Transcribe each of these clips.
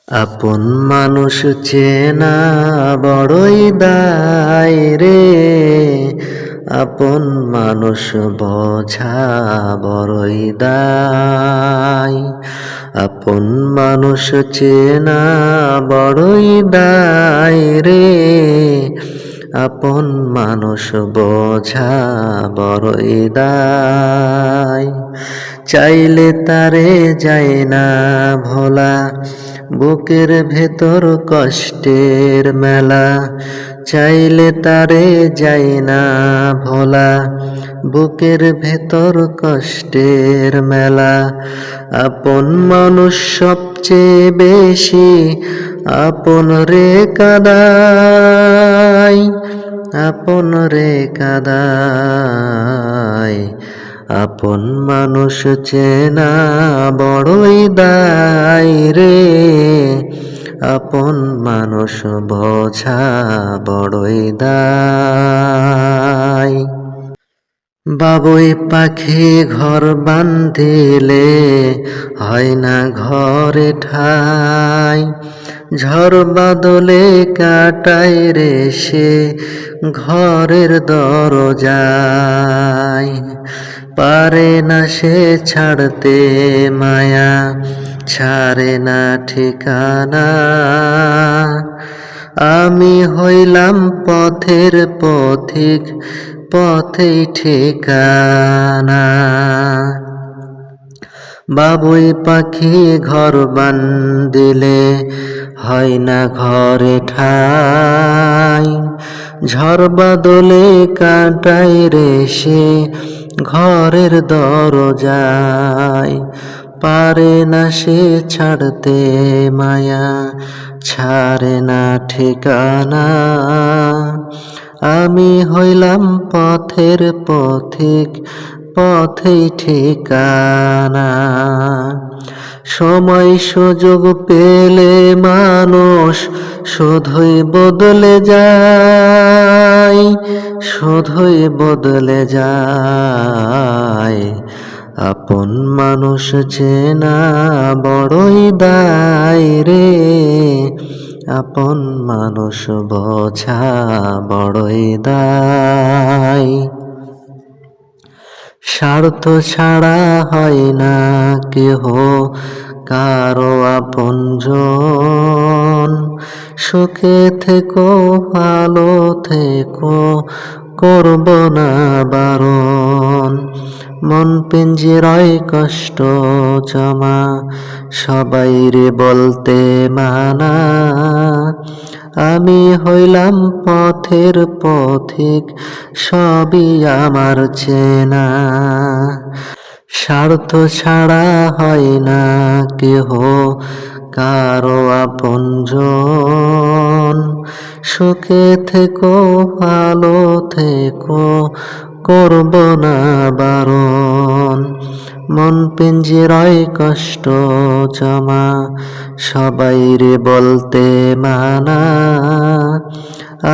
আপন মানুষ চেনা বড়ই দায় রে, আপন মানুষ বোঝা বড়ই দায়। আপন মানুষ চেনা বড়ই দায় রে, আপন মানুষ বোঝা বড়ই দায়। চাইলে তারে যায় না ভোলা, বুকের ভেতর কষ্টের মেলা। চাইলে তারে যায় না ভোলা, বুকের ভেতর কষ্টের মেলা। আপন মানুষ সবচেয়ে বেশি আপন রে কাদায়, আপন রে কাদায়। আপন মানুষ চেনা বড়ই দায় রে, আপন মানুষ বোঝা বড়ই দায়। বাবুই পাখি ঘর বান্ধিলে হয় না ঘরে ঠাই, ঝড় বাদলে কাটায় রে সে ঘরের দরজায়। পারে না সে ছাড়তে মায়া, ছাড়ে না ঠিকানা। আমি হইলাম পথের পথিক, পথেই ঠিকানা। বাবুই পাখি ঘর বান্ধিলে হয় না ঘরে ঠাই, ঝড় বাদলে কাটায় রে সে ঘরের দরজায়। পারে না সে ছাড়তে মায়া, ছাড়ে না ঠিকানা। আমি হইলাম পথের পথিক, পথেই ঠিকানা। সময় সুযোগ পেলে মানুষ শুধুই বদলে যায়, শুধুই বদলে যায়। আপন মানুষ চেনা বড়ই দায় রে, আপন মানুষ বোঝা বড়ই দায়। স্বার্থ ছাড়া হয় না কেহ কারো আপনজন। সুখে থেকো ভালো থেকো, করব না বারণ। মন পিঞ্জিরায় কষ্ট জমা, সবাই রে বলতে মানা। আমি হইলাম পথের পথিক, সবই আমার চেনা। স্বার্থ ছাড়া হয় না কেহ কারো আপনজন। সুখে থেকো ভালো থেকো, করব না বারণ। মন পিঞ্জিরায় কষ্ট জমা, সবাই রে বলতে মানা।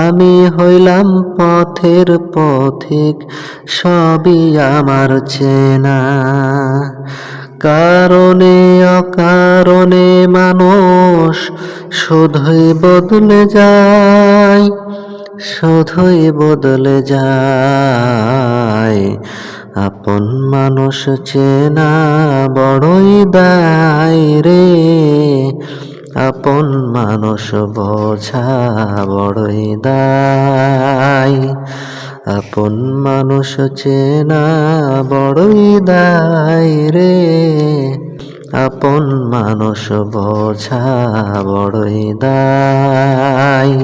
আমি হইলাম পথের পথিক, সবই আমার চেনা। কারণে অকারণে মানুষ শুধুই বদলে যায়, শুধুই বদলে যায়। আপন মানুষ চেনা বড়ই দায় রে, আপন মানুষ বোঝা বড়ই দায়। আপন মানুষ চেনা বড়ই দায় রে, আপন মানুষ বোঝা বড়ই দায়।